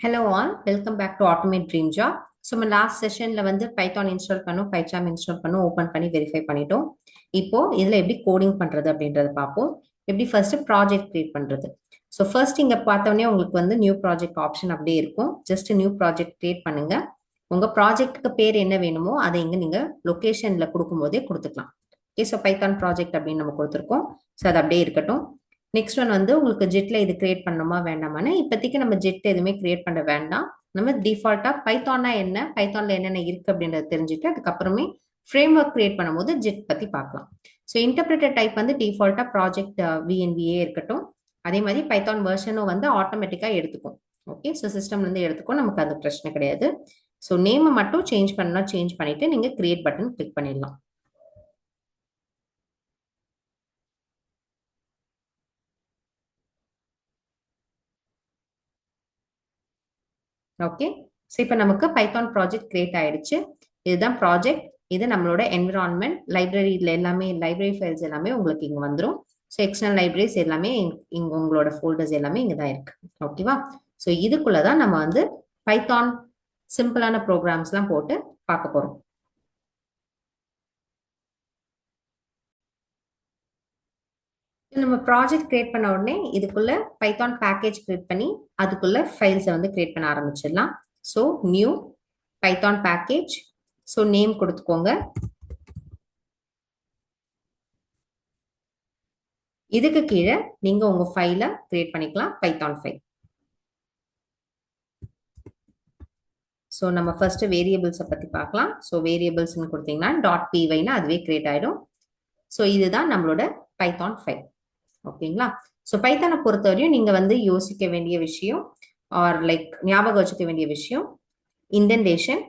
Hello all, welcome back to Automate Dream Job. So நம்ம last செஷன்ல வந்து Python install பண்ணோம், பைச்சாம் install பண்ணோம், open பண்ணி வெரிஃபை பண்ணிட்டோம். இப்போ இதுல எப்படி கோடிங் பண்றது அப்படின்றத பார்ப்போம். எப்படி ஃபர்ஸ்ட் ப்ராஜெக்ட் கிரியேட் பண்றது. ஸோ ஃபர்ஸ்ட் இங்க பார்த்தோன்னே உங்களுக்கு வந்து நியூ ப்ராஜெக்ட் ஆப்ஷன் அப்படியே இருக்கும். ஜஸ்ட் நியூ ப்ராஜெக்ட் கிரியேட் பண்ணுங்க. உங்க ப்ராஜெக்ட்டுக்கு பேர் என்ன வேணுமோ அதை இங்க நீங்க லொகேஷன்ல கொடுக்கும் போதே கொடுத்துக்கலாம். ஓகே, ஸோ பைத்தான் ப்ராஜெக்ட் அப்படின்னு நம்ம கொடுத்துருக்கோம். ஸோ அது அப்படியே இருக்கட்டும். நெக்ஸ்ட் ஒன் வந்து உங்களுக்கு ஜெட்ல இது கிரியேட் பண்ணணுமா வேண்டாமான்னு இப்போதைக்கு நம்ம ஜெட் எதுவுமே கிரியேட் பண்ண வேண்டாம். நம்ம டிஃபால்ட்டா பைத்தான்னா என்ன, பைத்தான்ல என்னென்ன இருக்கு அப்படின்றத தெரிஞ்சுட்டு அதுக்கப்புறமே ஃப்ரேம் ஒர்க் கிரியேட் பண்ணும்போது ஜெட் பத்தி பார்க்கலாம். ஸோ இன்டர்பிரேட்டர் டைப் வந்து டிஃபால்ட்டா ப்ராஜெக்ட் விஎன்விஏ இருக்கட்டும். அதே மாதிரி பைத்தான் வெர்ஷனும் வந்து ஆட்டோமேட்டிக்கா எடுத்துக்கும். ஓகே, ஸோ சிஸ்டம்ல இருந்து எடுத்துக்கும், நமக்கு அது பிரச்சனை கிடையாது. ஸோ நேமை மட்டும் சேஞ்ச் பண்ணா சேஞ்ச் பண்ணிட்டு நீங்க கிரியேட் பட்டன் கிளிக் பண்ணிடலாம். ஓகே, ஸோ இப்போ நமக்கு பைத்தான் ப்ராஜெக்ட் கிரியேட் ஆயிடுச்சு. இதுதான் ப்ராஜெக்ட். இது நம்மளோட என்விரான்மெண்ட். லைப்ரரியில எல்லாமே லைப்ரரி ஃபைல்ஸ் எல்லாமே உங்களுக்கு இங்க வந்துடும். ஸோ எக்ஸ்டர்னல் லைப்ரரிஸ் எல்லாமே இங்க உங்களோட ஃபோல்டர்ஸ் எல்லாமே இங்க தான் இருக்கு. ஓகேவா? ஸோ இதுக்குள்ளதான் நம்ம வந்து பைத்தான் சிம்பிளான ப்ரோக்ராம்ஸ்லாம் போட்டு பார்க்க போறோம். நம்ம ப்ராஜெக்ட் கிரியேட் பண்ண உடனே இதுக்குள்ள பைத்தான் பேக்கேஜ் கிரியேட் பண்ணி அதுக்குள்ள ஃபைல்ஸை வந்து கிரியேட் பண்ண ஆரம்பிச்சிடலாம். So new Python package. So name கொடுத்துக்கோங்க. இதுக்கு கீழே நீங்க உங்க ஃபைலை கிரியேட் பண்ணிக்கலாம், பைத்தான் ஃபைல். ஸோ நம்ம ஃபர்ஸ்ட் வேரியபிள்ஸை பத்தி பார்க்கலாம். ஸோ வேரியபிள்ஸ்னு கொடுத்தீங்கன்னா .py அதுவே கிரியேட் ஆயிடும். ஸோ இதுதான் நம்மளோட பைத்தான் ஃபைல். ஓகேங்களா? ஸோ பைத்தானை பொறுத்தவரையும் நீங்க வந்து யோசிக்க வேண்டிய விஷயம் ஆர் லைக் ஞாபகம் வச்சுக்க வேண்டிய விஷயம் indentation.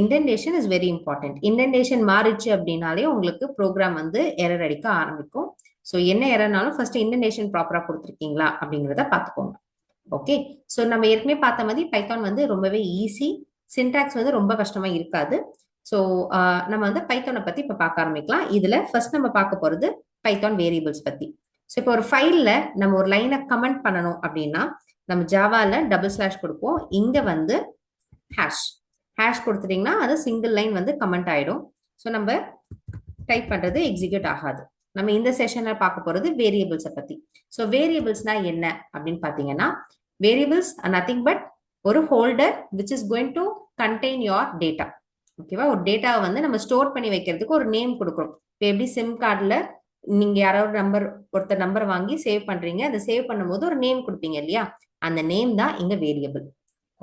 Indentation is very important. Indentation மாறிச்சு அப்படின்னாலே உங்களுக்கு ப்ரோக்ராம் வந்து எரர் அடிக்க ஆரம்பிக்கும். ஸோ என்ன எரர்னாலும் ஃபர்ஸ்ட் இண்டென்டேஷன் ப்ராப்பரா கொடுத்துருக்கீங்களா அப்படிங்கிறத பார்த்துக்கோங்க. ஓகே, ஸோ நம்ம ஏற்கனவே பார்த்த மாதிரி பைத்தான் வந்து ரொம்பவே ஈஸி. சின்டாக்ஸ் வந்து ரொம்ப கஷ்டமா இருக்காது. ஸோ நம்ம வந்து பைத்தானை பத்தி இப்போ பார்க்க ஆரம்பிக்கலாம். இதுல ஃபர்ஸ்ட் நம்ம பார்க்க போறது பைத்தான் வேரியபிள்ஸ் பத்தி. ஸோ இப்போ ஒரு ஃபைல்ல நம்ம ஒரு லைனை கமெண்ட் பண்ணணும் அப்படின்னா நம்ம ஜாவால டபுள் / கொடுப்போம். இங்க வந்து ஹேஷ் கொடுத்துட்டீங்கன்னா அது சிங்கிள் லைன் வந்து கமெண்ட் ஆயிடும். ஸோ நம்ம டைப் பண்றது எக்ஸிக்யூட் ஆகாது. நம்ம இந்த செஷன்ல பார்க்க போறது வேரியபிள்ஸை பத்தி. ஸோ வேரியபிள்ஸ்னா என்ன அப்படின்னு பாத்தீங்கன்னா, வேரியபிள்ஸ் ஆர் நத்திங் பட் ஒரு holder which is going to contain your data. ஓகேவா? ஒரு டேட்டாவை வந்து நம்ம ஸ்டோர் பண்ணி வைக்கிறதுக்கு ஒரு நேம் கொடுக்குறோம். இப்போ எப்படி சிம் கார்டில் நீங்க யாராவது ஒருத்தர் நம்பர் வாங்கி சேவ் பண்றீங்க, அதை சேவ் பண்ணும்போது ஒரு நேம் கொடுப்பீங்க இல்லையா? அந்த நேம் தான் இங்க வேரியபிள்.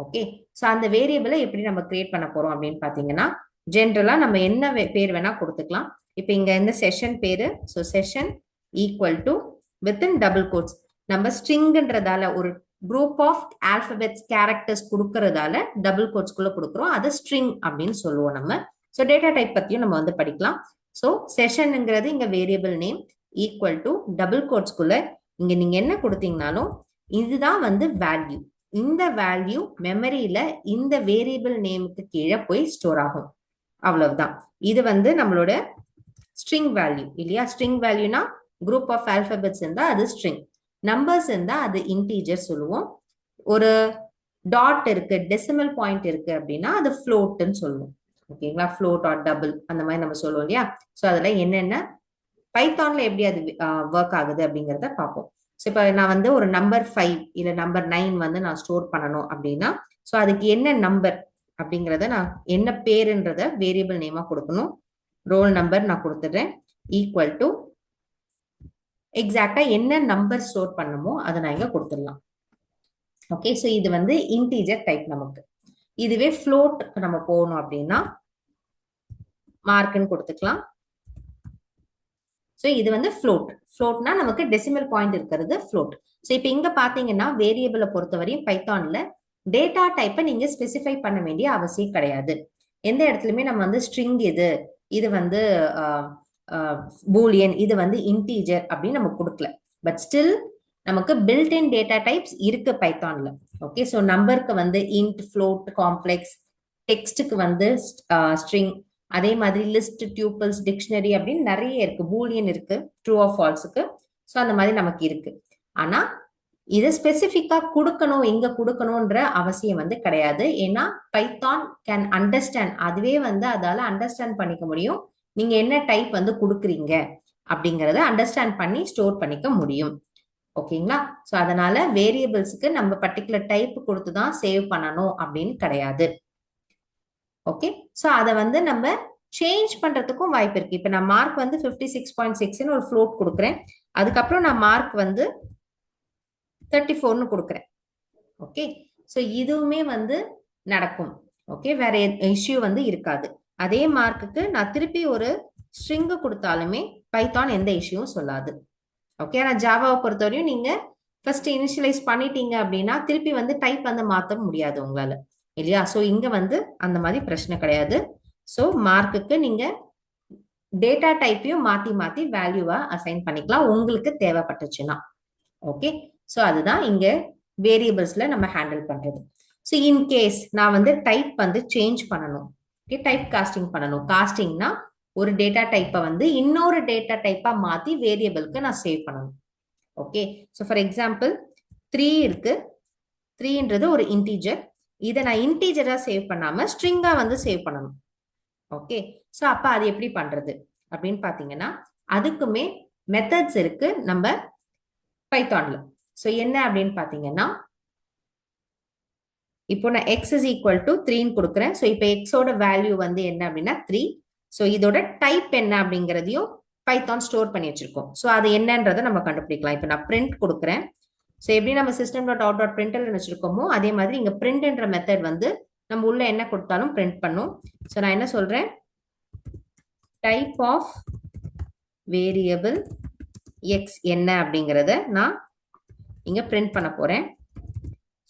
ஓகே, ஸோ அந்த வேரியபிளை எப்படி நம்ம கிரியேட் பண்ண போறோம் அப்படின்னு பாத்தீங்கன்னா, ஜென்ரலா நம்ம என்ன பேர் வேணா கொடுத்துக்கலாம். இப்போ இங்க இந்த செஷன் பேரு, so session equal to within double quotes. நம்ம ஸ்ட்ரிங்ன்றதால ஒரு குரூப் ஆஃப் ஆல்பபெட்ஸ் கேரக்டர்ஸ் கொடுக்கறதால டபுள் கோட்ஸ்குள்ள கொடுக்குறோம். அது ஸ்ட்ரிங் அப்படின்னு சொல்லுவோம் நம்ம. ஸோ டேட்டா டைப் பத்தியும் நம்ம வந்து படிக்கலாம். ஸோ செஷன்ங்கிறது இங்க variable name equal to double கோட்ஸ்குள்ள இங்க நீங்க என்ன கொடுத்தீங்கனாலும் இதுதான் வந்து வேல்யூ. இந்த வேல்யூ மெமரியில இந்த வேரியபிள் நேமுக்கு கீழே போய் ஸ்டோர் ஆகும். அவ்வளவுதான். இது வந்து நம்மளோட ஸ்ட்ரிங் வேல்யூ இல்லையா? ஸ்ட்ரிங் வேல்யூனா குரூப் ஆஃப் ஆல்பபெட்ஸ் இருந்தா அது ஸ்ட்ரிங், நம்பர்ஸ் இருந்தா அது இன்டீஜர் சொல்லுவோம். ஒரு டாட் இருக்கு, டெசிமல் பாயிண்ட் இருக்கு அப்படின்னா அது ஃப்ளோட்னு சொல்லுவோம். ஓகேங்களா? ஃப்ளோட் ஆர் டபுள் அந்த மாதிரி நம்ம சொல்லுவோம் இல்லையா? ஸோ அதுல என்னென்ன பைத்தான்ல எப்படி அது ஒர்க் ஆகுது அப்படிங்கிறத பார்ப்போம். ஸோ இப்போ நான் வந்து ஒரு நம்பர் 5 இல்ல நம்பர் 9 வந்து நான் ஸ்டோர் பண்ணணும் அப்படின்னா, ஸோ அதுக்கு என்ன நம்பர் அப்படிங்கிறத நான் என்ன பேருன்றத வேரியபிள் நேமா கொடுக்கணும். ரோல் நம்பர் நான் கொடுத்துடுறேன் ஈக்குவல் டு எக்ஸாக்டா என்ன நம்பர் ஸ்டோர் பண்ணணுமோ அதை நான் இங்க கொடுத்துடலாம். ஓகே, ஸோ இது வந்து இன்டீஜர் டைப் நமக்கு. இதுவே ஃப்ளோட் நம்ம போகணும் அப்படின்னா மார்க்னு கொடுத்துக்கலாம். ஸோ இது வந்து ஃப்ளோட். ஃப்ளோட்னா நமக்கு டெசிமல் பாயிண்ட் இருக்கிறது ஃப்ளோட். ஸோ இப்போ இங்க பாத்தீங்கன்னா வேரியபிளை பொறுத்தவரையும் பைத்தான்ல டேட்டா டைப்பை நீங்க ஸ்பெசிஃபை பண்ண வேண்டிய அவசியம் கிடையாது. எந்த இடத்துலயுமே நம்ம வந்து ஸ்ட்ரிங் இது வந்து பூலியன், இது வந்து இன்டீஜர் அப்படின்னு நம்ம கொடுக்கல. பட் ஸ்டில் நமக்கு பில்ட் இன் டேட்டா டைப்ஸ் இருக்கு பைத்தான்ல. ஓகே, ஸோ நம்பருக்கு வந்து இன்ட், ஃப்ளோட், காம்ப்ளெக்ஸ், டெக்ஸ்டுக்கு வந்து ஸ்ட்ரிங், அதே மாதிரி லிஸ்ட், டியூபிள்ஸ், டிக்ஷனரி அப்படின்னு நிறைய இருக்கு. பூலியன் இருக்கு ட்ரூ ஆர் ஃபால்ஸுக்கு. ஸோ அந்த மாதிரி நமக்கு இருக்கு. ஆனா இது ஸ்பெசிஃபிக்கா கொடுக்கணும், இங்க கொடுக்கணும்ன்ற அவசியம் வந்து கிடையாது. ஏன்னா பைத்தான் கேன் அண்டர்ஸ்டாண்ட், அதுவே வந்து அதால அண்டர்ஸ்டாண்ட் பண்ணிக்க முடியும். நீங்க என்ன டைப் வந்து கொடுக்குறீங்க அப்படிங்கறத அண்டர்ஸ்டாண்ட் பண்ணி ஸ்டோர் பண்ணிக்க முடியும். ஓகேங்களா? ஸோ அதனால வேரியபிள்ஸ்க்கு நம்ம பர்டிகுலர் டைப் கொடுத்து தான் சேவ் பண்ணணும் அப்படின்னு கிடையாது. ஓகே, ஸோ அதை வந்து நம்ம சேஞ்ச் பண்றதுக்கும் வாய்ப்பு இருக்கு. இப்ப நான் மார்க் வந்து 56.6ன்னு ஒரு ஃப்ளோட் கொடுக்குறேன். அதுக்கப்புறம் நான் மார்க் வந்து 34ன்னு கொடுக்குறேன். ஓகே, ஸோ இதுவுமே வந்து நடக்கும். ஓகே, வேற இஷ்யூ வந்து இருக்காது. அதே மார்க்குக்கு நான் திருப்பி ஒரு ஸ்ட்ரிங் கொடுத்தாலுமே பைத்தான் எந்த இஷ்யூவும் சொல்லாது. ஓகே, ஆனா ஜாவாவை பொறுத்தவரையும் நீங்க ஃபர்ஸ்ட் இனிஷியலைஸ் பண்ணிட்டீங்க அப்படின்னா திருப்பி வந்து டைப் வந்து மாற்ற முடியாது உங்களால, இல்லையா? ஸோ இங்க வந்து அந்த மாதிரி பிரச்சனை கிடையாது. ஸோ மார்க்குக்கு நீங்க டேட்டா டைப்பையும் மாத்தி மாத்தி வேல்யூவா அசைன் பண்ணிக்கலாம் உங்களுக்கு தேவைப்பட்டுச்சுன்னா. ஓகே, ஸோ அதுதான் இங்க வேரியபிள்ஸ்ல நம்ம ஹேண்டில் பண்றது. ஸோ இன்கேஸ் நான் வந்து டைப் வந்து சேஞ்ச் பண்ணணும். ஓகே, டைப் காஸ்டிங் பண்ணணும். காஸ்டிங்னா ஒரு டேட்டா டைப்பை வந்து இன்னொரு டேட்டா டைப்பா மாத்தி வேரியபிளுக்கு நான் சேவ் பண்ணணும். ஓகே, ஸோ ஃபார் எக்ஸாம்பிள் 3 இருக்கு. 3ன்றது ஒரு இன்டீஜர். இதை நான் இன்டீஜரா சேவ் பண்ணாம ஸ்ட்ரிங்கா வந்து சேவ் பண்ணணும். ஓகே, ஸோ அப்ப அது எப்படி பண்றது அப்படின்னு பாத்தீங்கன்னா அதுக்குமே மெத்தட்ஸ் இருக்கு நம்ம பைத்தான்ல. ஸோ என்ன அப்படின்னு பாத்தீங்கன்னா இப்போ நான் எக்ஸ் இஸ் ஈக்குவல் டு 3ன்னு கொடுக்குறேன். ஸோ இப்போ எக்ஸோட வேல்யூ வந்து என்ன அப்படின்னா 3. ஸோ இதோட டைப் என்ன அப்படிங்கிறதையும் பைத்தான் ஸ்டோர் பண்ணி வச்சிருக்கோம். ஸோ அது என்னன்றதை நம்ம கண்டுபிடிக்கலாம். இப்போ நான் பிரிண்ட் கொடுக்குறேன். ஸோ எப்படி நம்ம system dot out dot println வச்சிருக்கோமோ அதே மாதிரி இங்க பிரிண்ட்ன்ற மெத்தட் வந்து நம்ம உள்ள என்ன கொடுத்தாலும் பிரிண்ட் பண்ணும். ஸோ நான் என்ன சொல்றேன், டைப் ஆஃப் வேரியபிள் எக்ஸ் என்ன அப்படிங்கிறத நான் இங்க பிரிண்ட் பண்ண போறேன்.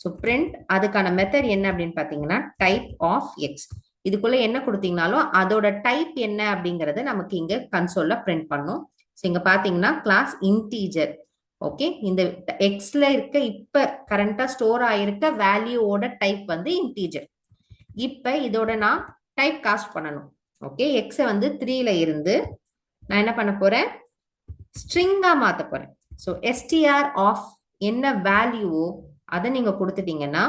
ஸோ பிரிண்ட் அதுக்கான மெத்தட் என்ன அப்படின்னு பாத்தீங்கன்னா டைப் ஆஃப் எக்ஸ். இதுக்குள்ள என்ன கொடுத்தீங்கனாலும் அதோட டைப் என்ன அப்படிங்கறத நமக்கு இங்க கன்சோல்ல பிரிண்ட் பண்ணும். ஸோ இங்க பாத்தீங்கன்னா கிளாஸ் இன்டீஜர். ஓகே, இந்த எக்ஸ்ல இருக்க இப்ப கரண்டா ஸ்டோர் ஆயிருக்க வேல்யூவோட டைப் வந்து இன்டீஜர். இப்ப இதோட நான் டைப் காஸ்ட் பண்ணணும். ஓகே, எக்ஸ வந்து 3ல இருந்து நான் என்ன பண்ண போறேன், ஸ்ட்ரிங்கா மாத்த போறேன். ஸோ எஸ்டிஆர் ஆஃப் என்ன வேல்யூவோ அதை நீங்க கொடுத்துட்டீங்கன்னா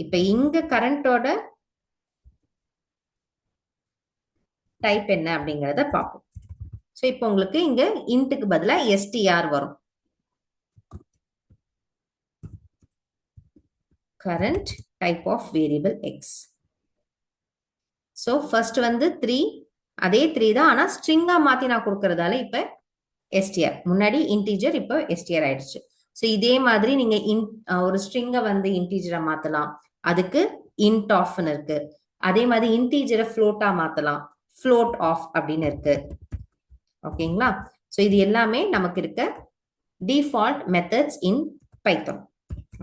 இப்ப இங்க கரண்டோட டைப் என்ன அப்படிங்கறத பார்ப்போம். ஸோ இப்போ உங்களுக்கு இங்க இன்ட்டுக்கு பதிலா எஸ்டிஆர் வரும். current type of variable x. So first வந்து 3, அதே 3 தான், ஆனா ஸ்ட்ரிங்கா மாத்தி நான் கொடுக்கறதால இப்ப str, முன்னாடி இன்டீஜர் இப்ப str ஆயிடுச்சு. ஸோ இதே மாதிரி நீங்க ஒரு ஸ்ட்ரிங்கை வந்து இன்டீஜரா மாத்தலாம், அதுக்கு int ஆஃப்னு இருக்கு. அதே மாதிரி இன்டீஜரை ஃப்ளோட்டா மாத்தலாம், float off அப்படின்னு இருக்கு. ஓகேங்களா? ஸோ இது எல்லாமே நமக்கு இருக்க டிஃபால்ட் மெத்தட்ஸ் இன் பைத்தான்.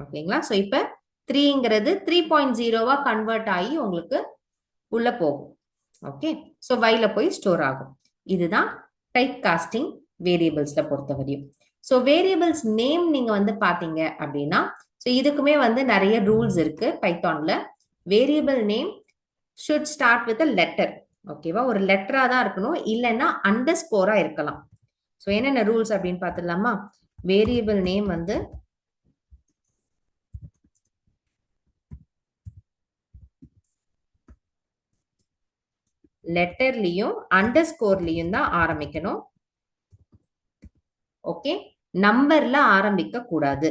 ஓகேங்களா? ஸோ இப்ப 3ங்கிறது 3.0வா கன்வெர்ட் ஆகி உங்களுக்கு உள்ள போகும். ஓகே, ஸோ வைல போய் ஸ்டோர் ஆகும். இதுதான் டைப் காஸ்டிங் வேரியபிள்ஸ்ல பொறுத்தவரையும். ஸோ வேரியபிள்ஸ் நேம் நீங்க வந்து பாத்தீங்க அப்படின்னா ஸோ இதுக்குமே வந்து நிறைய ரூல்ஸ் இருக்கு பைத்தான்ல. Variable name should start with a letter. ஓகேவா? ஒரு லெட்டரா தான் இருக்கணும், இல்லைன்னா அண்டர்ஸ்கோரா இருக்கலாம். ஸோ என்னென்ன ரூல்ஸ் அப்படின்னு பார்த்துடலாமா? வேரியபிள் நேம் வந்து லெட்டர்லயும் அண்டர்ஸ்கோர்லயும் தான் ஆரம்பிக்கணும். ஓகே, நம்பர்ல ஆரம்பிக்க கூடாது.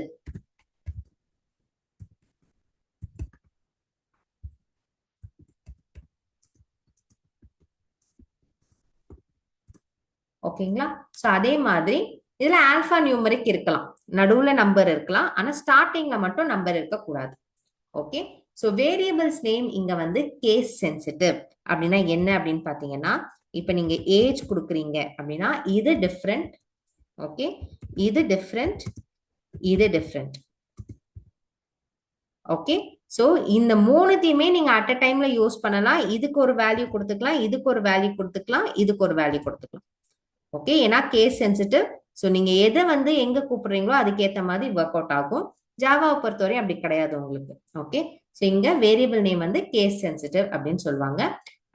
ஓகேங்களா? சோ அதே மாதிரி இதுல ஆல்பா நியூமரிக் இருக்கலாம், நடுவுல நம்பர் இருக்கலாம், ஆனா ஸ்டார்டிங்ல மட்டும் நம்பர் இருக்க கூடாது. ஓகே, சோ வேரியபிள்ஸ் நேம் இங்க வந்து கேஸ் சென்சிட்டிவ். அப்படின்னா என்ன அப்படின்னு பாத்தீங்கன்னா இப்ப நீங்க ஏஜ் கொடுக்குறீங்க அப்படின்னா இது டிஃப்ரெண்ட். ஓகே, இது டிஃப்ரெண்ட், இது டிஃப்ரெண்ட். ஓகே, சோ இந்த மூணுத்தையுமே நீங்க அட் அ டைம்ல யூஸ் பண்ணலாம். இதுக்கு ஒரு வேல்யூ கொடுத்துக்கலாம், இதுக்கு ஒரு வேல்யூ கொடுத்துக்கலாம், இதுக்கு ஒரு வேல்யூ கொடுத்துக்கலாம். ஓகே, ஏன்னா கேஸ் சென்சிட்டிவ். ஸோ நீங்க எதை வந்து எங்க கூப்பிடுறீங்களோ அதுக்கேற்ற மாதிரி ஒர்க் அவுட் ஆகும். ஜாவாவை பொறுத்தவரை அப்படி கிடையாது உங்களுக்கு. ஓகே, ஸோ இங்க வேரியபிள் நேம் வந்து கேஸ் சென்சிட்டிவ் அப்படின்னு சொல்லுவாங்க.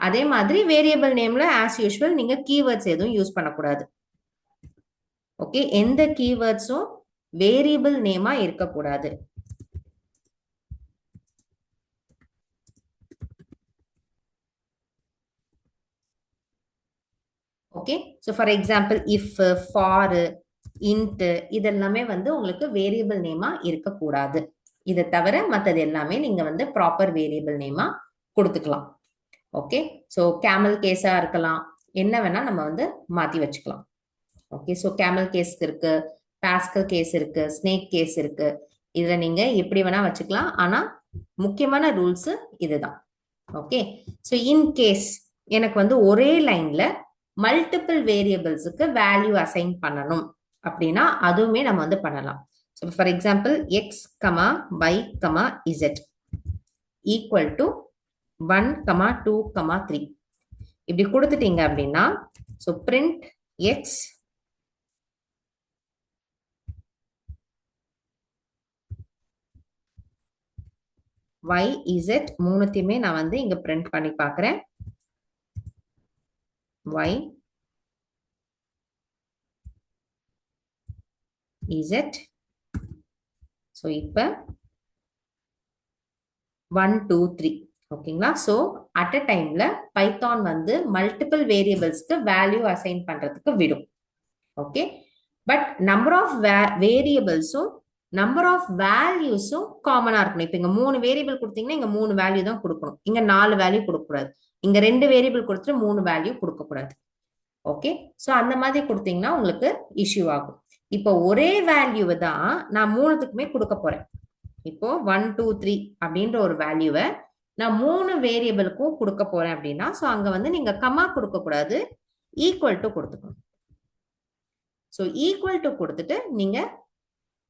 அதே மாதிரி வேரியபிள் நேம்ல ஆஸ் யூஷுவல் நீங்க கீவேர்ட்ஸ் எதுவும் யூஸ் பண்ணக்கூடாது. ஓகே, எந்த கீவேர்ட்ஸும் வேரியபிள் நேமா இருக்கக்கூடாது. Okay, so for example if, for, int இதெல்லாமே வந்து உங்களுக்கு வேரியபிள் நேமா இருக்கக்கூடாது. இதை தவிர மற்றது எல்லாமே நீங்க வந்து ப்ராப்பர் வேரியபிள் நேமா கொடுத்துக்கலாம். ஓகே, ஸோ கேமல் கேஸா இருக்கலாம், என்ன வேணா நம்ம வந்து மாத்தி வச்சுக்கலாம். ஓகே, ஸோ கேமல் கேஸ் இருக்கு, பாஸ்கல் கேஸ் இருக்கு, ஸ்னேக் கேஸ் இருக்கு. இதுல நீங்க எப்படி வேணா வச்சுக்கலாம். ஆனா முக்கியமான ரூல்ஸ் இதுதான். ஓகே, ஸோ இன் கேஸ் எனக்கு வந்து ஒரே லைன்ல மல்டிபிள் வேரியபிள்ஸுக்கு வேல்யூ அசைன் பண்ணணும் அப்படின்னா அதுவுமே நம்ம வந்து பண்ணலாம். So for example X comma y comma z equal to 1 comma 2 comma 3 இப்படி கொடுத்துட்டீங்க அப்படின்னா so print X y z மூணுத்தையுமே நான் வந்து இங்க பிரிண்ட் பண்ணி பார்க்கிறேன். y z ஸோ இப்போ 1 2 3 ஓகேங்களா. ஸோ அட் அ டைம்ல பைத்தான் வந்து மல்டிபிள் வேரியபிள்ஸ்க்கு வேல்யூ அசைன் பண்றதுக்கு விடும். ஓகே, பட் நம்பர் ஆஃப் வேரியபிள்ஸும் நம்பர் ஆஃப் வேல்யூஸும் காமனா இருக்கணும். இப்போ இங்க 3 வேரியபிள் கொடுத்தீங்கன்னா இங்க 3 வேல்யூ தான் கொடுக்கணும். இங்க 4 வேல்யூ கொடுக்கக்கூடாது. இங்க 2 வேரியபிள் கொடுத்துட்டு 3 வேல்யூ கொடுக்கக்கூடாது. ஓகே, ஸோ அந்த மாதிரி கொடுத்தீங்கன்னா உங்களுக்கு இஷ்யூ ஆகும். இப்போ ஒரே வேல்யூவை தான் நான் மூணுத்துக்குமே கொடுக்க போறேன். இப்போ 1 2 3 அப்படின்ற ஒரு வேல்யூவை நான் 3 வேரியபிளுக்கும் கொடுக்க போறேன் அப்படின்னா ஸோ அங்க வந்து நீங்க கமா கொடுக்க கூடாது, ஈக்குவல் டு கொடுத்துக்கணும். ஸோ ஈக்குவல் டு கொடுத்துட்டு நீங்க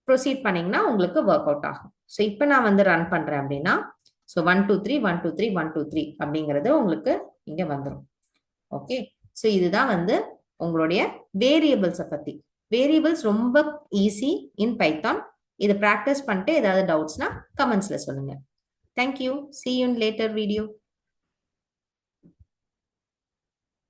ப்ரொசீட் பண்ணீங்கன்னா உங்களுக்கு ஒர்க் அவுட் ஆகும். ஸோ இப்போ நான் வந்து ரன் பண்றேன் அப்படின்னா ஸோ 1 2 3 1 2 3 1 2 3 அப்படிங்கிறது உங்களுக்கு இங்க வந்துடும். ஓகே, ஸோ இதுதான் வந்து உங்களுடைய வேரியபிள்ஸை பத்தி. வேரியபிள்ஸ் ரொம்ப ஈஸி இன் பைத்தான். இதை ப்ராக்டிஸ் பண்ணிட்டு ஏதாவது டவுட்ஸ்னா கமெண்ட்ஸ்ல சொல்லுங்க. Thank you. See you in later video.